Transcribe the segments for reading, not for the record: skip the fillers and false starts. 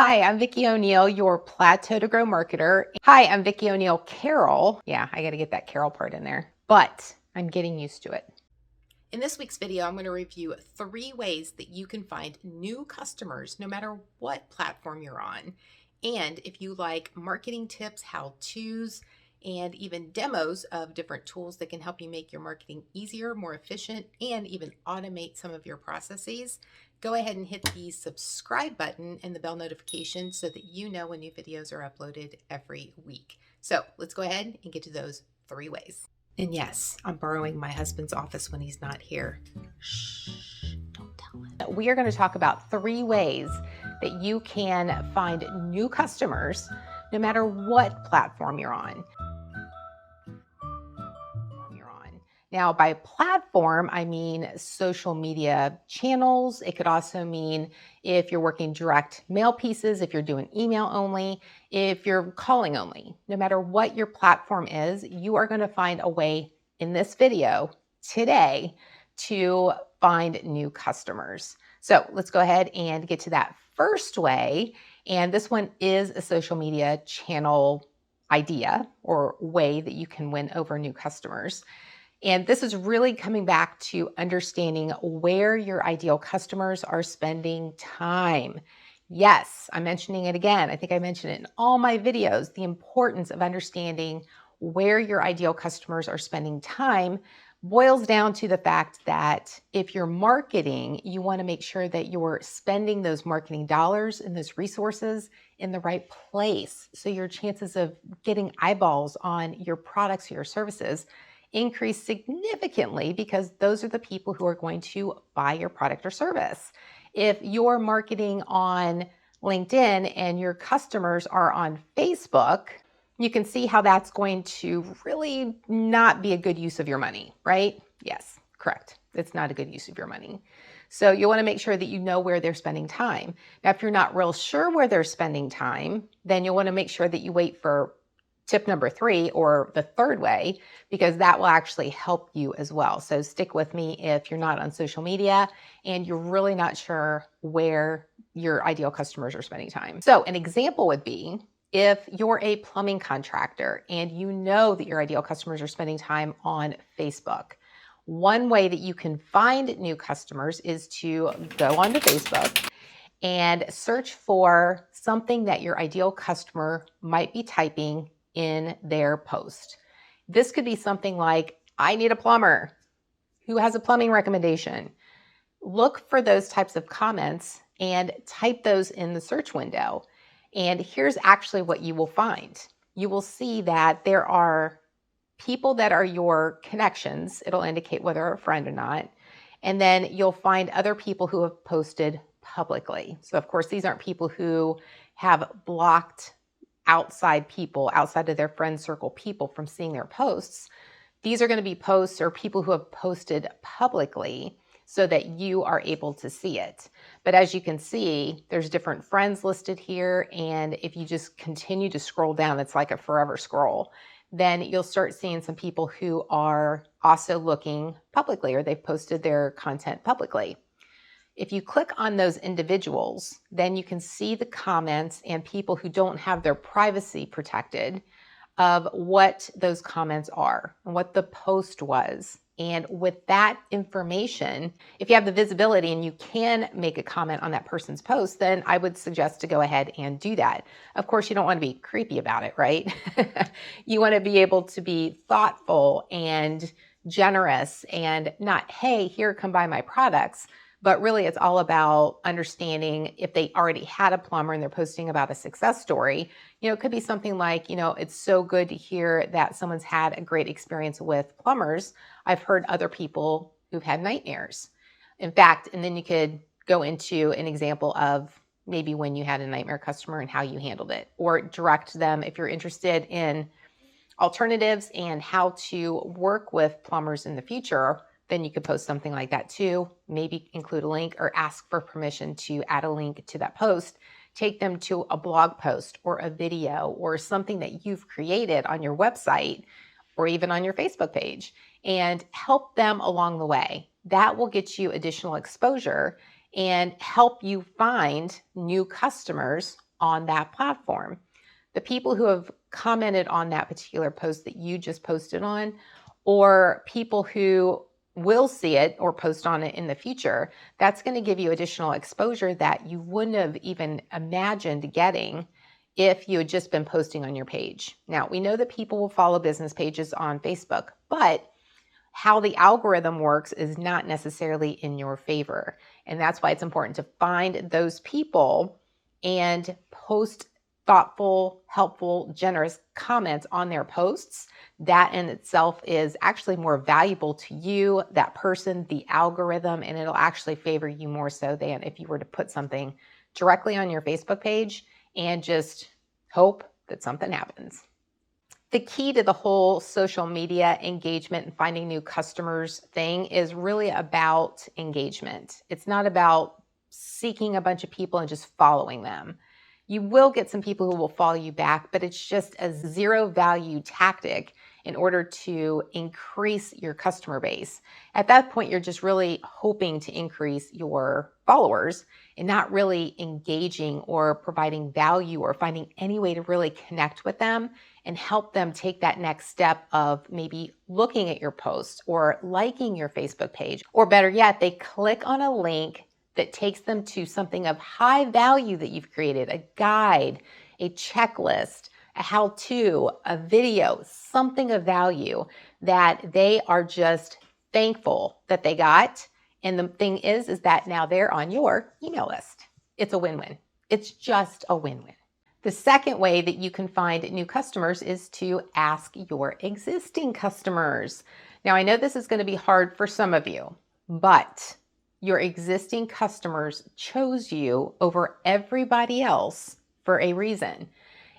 Hi, I'm Vicki O'Neill, your Plateau to Grow marketer. Hi, I'm Vicki O'Neill Carol. Yeah, I got to get that Carol part in there, but I'm getting used to it. In this week's video, I'm going to review 3 ways that you can find new customers no matter what platform you're on. And if you like marketing tips, how-tos, and even demos of different tools that can help you make your marketing easier, more efficient, and even automate some of your processes, go ahead and hit the subscribe button and the bell notification so that you know when new videos are uploaded every week. So let's go ahead and get to those 3 ways. And yes, I'm borrowing my husband's office when he's not here. Shh, don't tell him. We are going to talk about 3 ways that you can find new customers no matter what platform you're on. Now, by platform, I mean social media channels. It could also mean if you're working direct mail pieces, if you're doing email only, if you're calling only. No matter what your platform is, you are going to find a way in this video today to find new customers. So let's go ahead and get to that first way. And this one is a social media channel idea or way that you can win over new customers. And this is really coming back to understanding where your ideal customers are spending time. Yes, I'm mentioning it again. I think I mentioned it in all my videos, the importance of understanding where your ideal customers are spending time boils down to the fact that if you're marketing, you want to make sure that you're spending those marketing dollars and those resources in the right place. So your chances of getting eyeballs on your products or your services increase significantly because those are the people who are going to buy your product or service. If you're marketing on LinkedIn and your customers are on Facebook, you can see how that's going to really not be a good use of your money, right? Yes, correct. It's not a good use of your money. So you want to make sure that you know where they're spending time. Now, if you're not real sure where they're spending time, then you'll want to make sure that you wait for tip number 3 or the third way, because that will actually help you as well. So stick with me if you're not on social media and you're really not sure where your ideal customers are spending time. So an example would be if you're a plumbing contractor and you know that your ideal customers are spending time on Facebook. One way that you can find new customers is to go onto Facebook and search for something that your ideal customer might be typing in their post. This could be something like, I need a plumber. Who has a plumbing recommendation? Look for those types of comments and type those in the search window. And here's actually what you will find. You will see that there are people that are your connections. It'll indicate whether they're a friend or not. And then you'll find other people who have posted publicly. So of course, these aren't people who have blocked outside people, outside of their friend circle people from seeing their posts. These are going to be posts or people who have posted publicly so that you are able to see it. But as you can see, there's different friends listed here. And if you just continue to scroll down, it's like a forever scroll, then you'll start seeing some people who are also looking publicly or they've posted their content publicly. If you click on those individuals, then you can see the comments and people who don't have their privacy protected of what those comments are and what the post was. And with that information, if you have the visibility and you can make a comment on that person's post, then I would suggest to go ahead and do that. Of course, you don't want to be creepy about it, right? You want to be able to be thoughtful and generous and not, hey, here, come buy my products. But really, it's all about understanding if they already had a plumber and they're posting about a success story. It could be something like, it's so good to hear that someone's had a great experience with plumbers. I've heard other people who've had nightmares. In fact, and then you could go into an example of maybe when you had a nightmare customer and how you handled it, or direct them if you're interested in alternatives and how to work with plumbers in the future. Then you could post something like that too, maybe include a link or ask for permission to add a link to that post, take them to a blog post or a video or something that you've created on your website or even on your Facebook page and help them along the way. That will get you additional exposure and help you find new customers on that platform. The people who have commented on that particular post that you just posted on, or people who will see it or post on it in the future, that's going to give you additional exposure that you wouldn't have even imagined getting if you had just been posting on your page. Now, we know that people will follow business pages on Facebook, but how the algorithm works is not necessarily in your favor. And that's why it's important to find those people and post thoughtful, helpful, generous comments on their posts. That in itself is actually more valuable to you, that person, the algorithm, and it'll actually favor you more so than if you were to put something directly on your Facebook page and just hope that something happens. The key to the whole social media engagement and finding new customers thing is really about engagement. It's not about seeking a bunch of people and just following them. You will get some people who will follow you back, but it's just a zero value tactic in order to increase your customer base. At that point, you're just really hoping to increase your followers and not really engaging or providing value or finding any way to really connect with them and help them take that next step of maybe looking at your posts or liking your Facebook page. Or better yet, they click on a link that takes them to something of high value that you've created, a guide, a checklist, a how-to, a video, something of value that they are just thankful that they got. And the thing is that now they're on your email list. It's a win-win. It's just a win-win. The second way that you can find new customers is to ask your existing customers. Now, I know this is going to be hard for some of you, but your existing customers chose you over everybody else for a reason.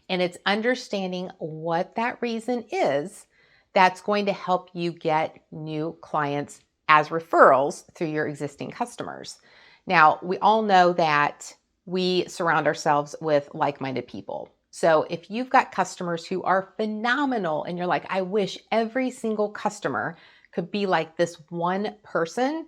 And it's understanding what that reason is that's going to help you get new clients as referrals through your existing customers. Now, we all know that we surround ourselves with like-minded people. So if you've got customers who are phenomenal and you're like, I wish every single customer could be like this one person,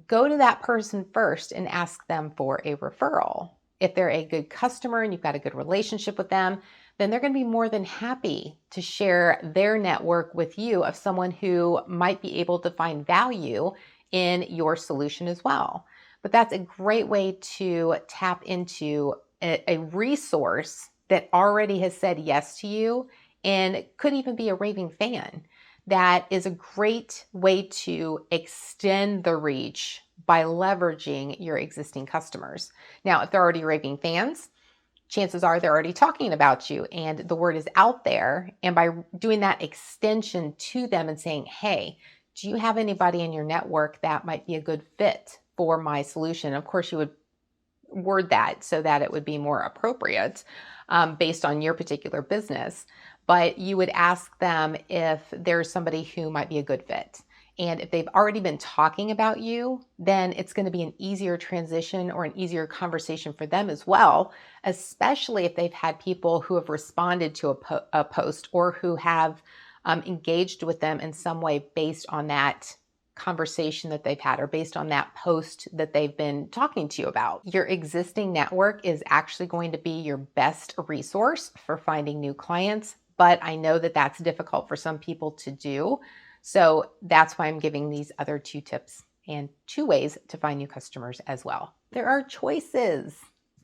go to that person first and ask them for a referral. If they're a good customer and you've got a good relationship with them, then they're going to be more than happy to share their network with you of someone who might be able to find value in your solution as well. But that's a great way to tap into a resource that already has said yes to you and could even be a raving fan. That is a great way to extend the reach by leveraging your existing customers. Now, if they're already raving fans, chances are they're already talking about you and the word is out there. And by doing that extension to them and saying, hey, do you have anybody in your network that might be a good fit for my solution? Of course, you would word that so that it would be more appropriate based on your particular business. But you would ask them if there's somebody who might be a good fit. And if they've already been talking about you, then it's going to be an easier transition or an easier conversation for them as well, especially if they've had people who have responded to a post or who have engaged with them in some way based on that conversation that they've had or based on that post that they've been talking to you about. Your existing network is actually going to be your best resource for finding new clients, but I know that that's difficult for some people to do. So that's why I'm giving these other 2 tips and 2 ways to find new customers as well. There are choices.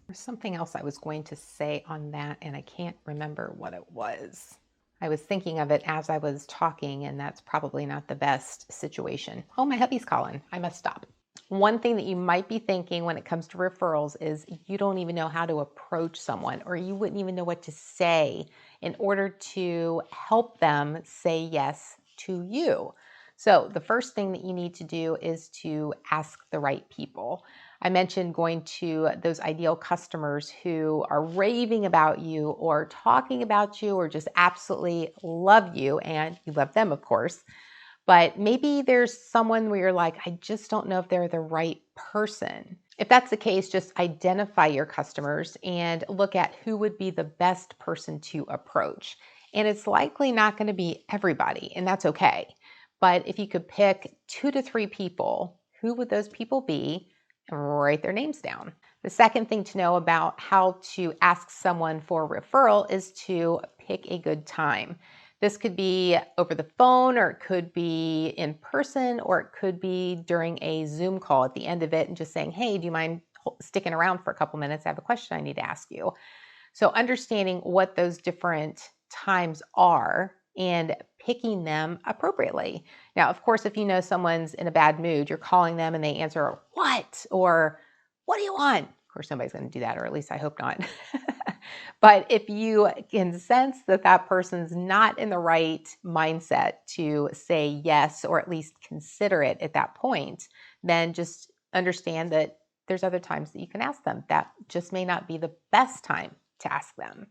There's something else I was going to say on that, and I can't remember what it was. I was thinking of it as I was talking, and that's probably not the best situation. Oh, my hubby's calling. I must stop. One thing that you might be thinking when it comes to referrals is you don't even know how to approach someone, or you wouldn't even know what to say in order to help them say yes to you. So the first thing that you need to do is to ask the right people. I mentioned going to those ideal customers who are raving about you or talking about you or just absolutely love you, and you love them, of course. But maybe there's someone where you're like, I just don't know if they're the right person. If that's the case, just identify your customers and look at who would be the best person to approach. And it's likely not going to be everybody, and that's okay. But if you could pick 2 to 3 people, who would those people be? And write their names down. The second thing to know about how to ask someone for a referral is to pick a good time. This could be over the phone, or it could be in person, or it could be during a Zoom call at the end of it and just saying, hey, do you mind sticking around for a couple minutes? I have a question I need to ask you. So understanding what those different times are and picking them appropriately. Now, of course, if you know someone's in a bad mood, you're calling them and they answer, what? Or what do you want? Of course, nobody's going to do that, or at least I hope not. But if you can sense that that person's not in the right mindset to say yes, or at least consider it at that point, then just understand that there's other times that you can ask them. That just may not be the best time to ask them.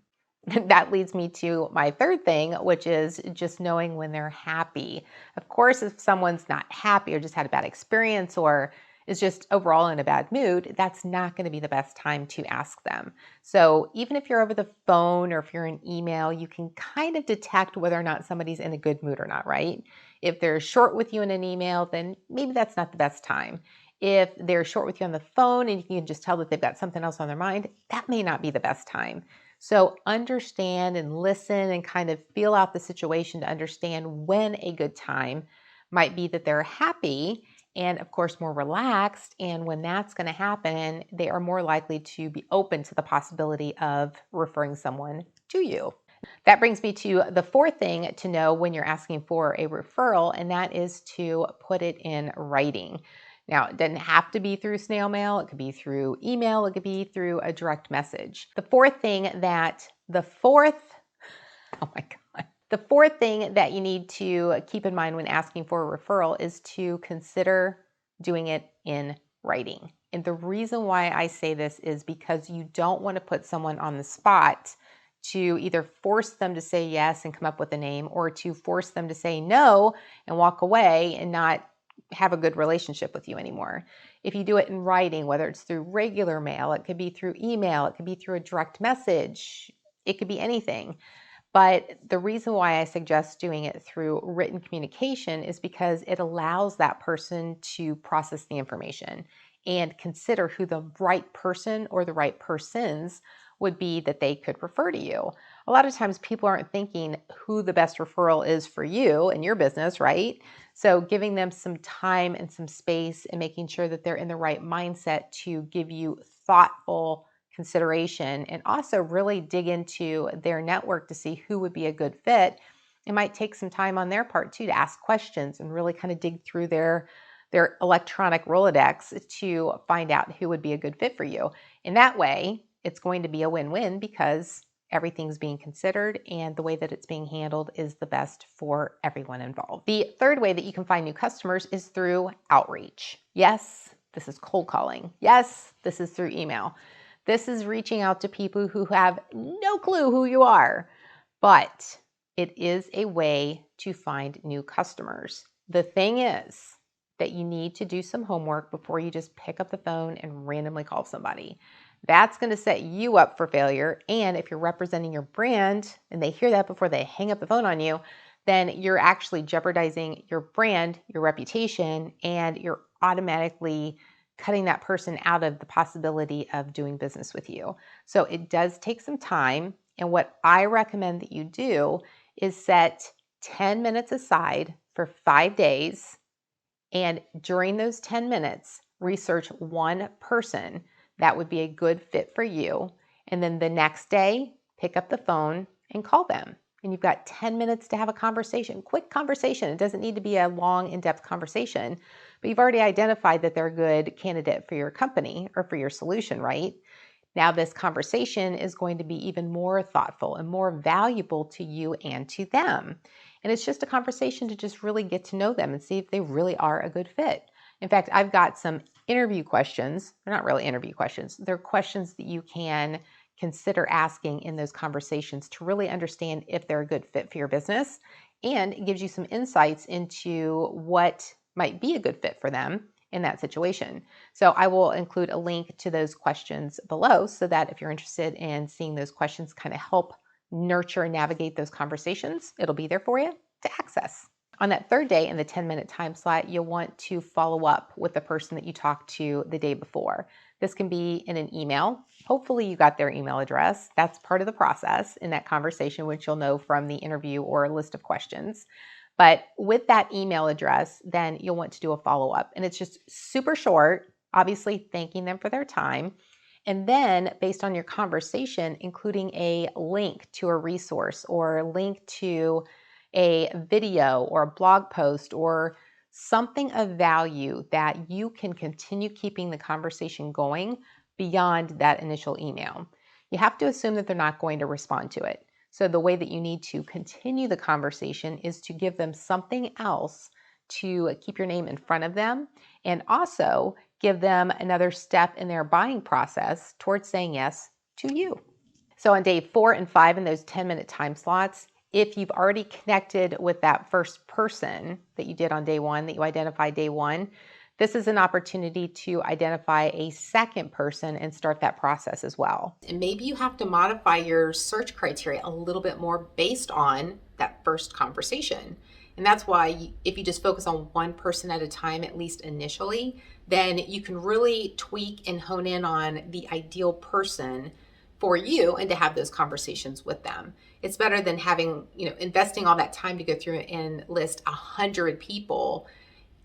That leads me to my third thing, which is just knowing when they're happy. Of course, if someone's not happy or just had a bad experience or is just overall in a bad mood, that's not going to be the best time to ask them. So even if you're over the phone or if you're in email, you can kind of detect whether or not somebody's in a good mood or not, right? If they're short with you in an email, then maybe that's not the best time. If they're short with you on the phone and you can just tell that they've got something else on their mind, that may not be the best time. So understand and listen and kind of feel out the situation to understand when a good time might be that they're happy and, of course, more relaxed. And when that's going to happen, they are more likely to be open to the possibility of referring someone to you. That brings me to the fourth thing to know when you're asking for a referral, and that is to put it in writing. Now, it doesn't have to be through snail mail. It could be through email. It could be through a direct message. The fourth thing that you need to keep in mind when asking for a referral is to consider doing it in writing. And the reason why I say this is because you don't want to put someone on the spot to either force them to say yes and come up with a name, or to force them to say no and walk away and not have a good relationship with you anymore. If you do it in writing, whether it's through regular mail, it could be through email, it could be through a direct message, it could be anything. But the reason why I suggest doing it through written communication is because it allows that person to process the information and consider who the right person or the right persons would be that they could refer to you. A lot of times people aren't thinking who the best referral is for you and your business, right? So giving them some time and some space and making sure that they're in the right mindset to give you thoughtful consideration, and also really dig into their network to see who would be a good fit. It might take some time on their part too to ask questions and really kind of dig through their electronic Rolodex to find out who would be a good fit for you. In that way, it's going to be a win-win because everything's being considered and the way that it's being handled is the best for everyone involved. The third way that you can find new customers is through outreach. Yes, this is cold calling. Yes, this is through email. This is reaching out to people who have no clue who you are, but it is a way to find new customers. The thing is that you need to do some homework before you just pick up the phone and randomly call somebody. That's going to set you up for failure. And if you're representing your brand and they hear that before they hang up the phone on you, then you're actually jeopardizing your brand, your reputation, and you're automatically cutting that person out of the possibility of doing business with you. So it does take some time. And what I recommend that you do is set 10 minutes aside for 5 days. And during those 10 minutes, research one person that would be a good fit for you. And then the next day, pick up the phone and call them. And you've got 10 minutes to have a conversation, quick conversation. It doesn't need to be a long, in-depth conversation, but you've already identified that they're a good candidate for your company or for your solution, right? Now this conversation is going to be even more thoughtful and more valuable to you and to them. And it's just a conversation to just really get to know them and see if they really are a good fit. In fact, I've got some interview questions. They're not really interview questions. They're questions that you can consider asking in those conversations to really understand if they're a good fit for your business. And it gives you some insights into what might be a good fit for them in that situation. So I will include a link to those questions below so that if you're interested in seeing those questions kind of help nurture and navigate those conversations, it'll be there for you to access. On that third day in the 10-minute time slot, you'll want to follow up with the person that you talked to the day before. This can be in an email. Hopefully you got their email address. That's part of the process in that conversation, which you'll know from the interview or a list of questions. But with that email address, then you'll want to do a follow-up. And it's just super short, obviously thanking them for their time. And then based on your conversation, including a link to a resource or a link to a video or a blog post or something of value that you can continue keeping the conversation going beyond that initial email. You have to assume that they're not going to respond to it. So the way that you need to continue the conversation is to give them something else to keep your name in front of them, and also give them another step in their buying process towards saying yes to you. So on day 4 and 5 in those 10-minute time slots, if you've already connected with that first person that you did on day 1, that you identified day 1, this is an opportunity to identify a second person and start that process as well. And maybe you have to modify your search criteria a little bit more based on that first conversation. And that's why if you just focus on one person at a time, at least initially, then you can really tweak and hone in on the ideal person for you and to have those conversations with them. It's better than having, investing all that time to go through and list 100 people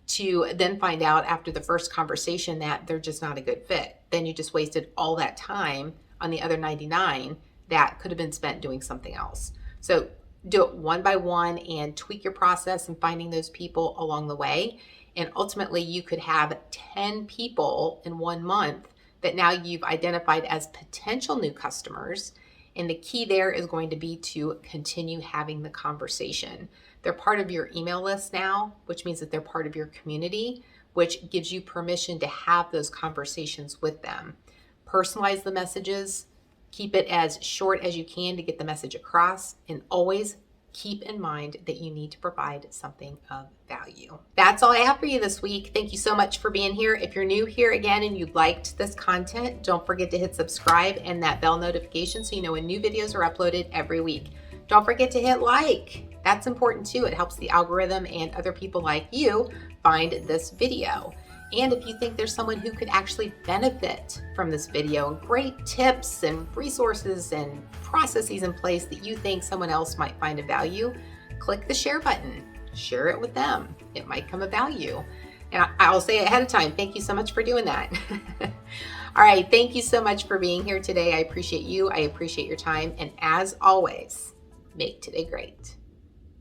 to then find out after the first conversation that they're just not a good fit. Then you just wasted all that time on the other 99 that could have been spent doing something else. So do it one by one and tweak your process and finding those people along the way. And ultimately you could have 10 people in 1 month that now you've identified as potential new customers. And the key there is going to be to continue having the conversation. They're part of your email list now, which means that they're part of your community, which gives you permission to have those conversations with them. Personalize the messages, keep it as short as you can to get the message across, and always keep in mind that you need to provide something of value. That's all I have for you this week. Thank you so much for being here. If you're new here again and you liked this content, don't forget to hit subscribe and that bell notification so you know when new videos are uploaded every week. Don't forget to hit like. That's important too. It helps the algorithm and other people like you find this video. And if you think there's someone who could actually benefit from this video, great tips and resources and processes in place that you think someone else might find of value, click the share button. Share it with them. It might come of value. And I'll say ahead of time, thank you so much for doing that. All right, thank you so much for being here today. I appreciate you. I appreciate your time. And as always, make today great.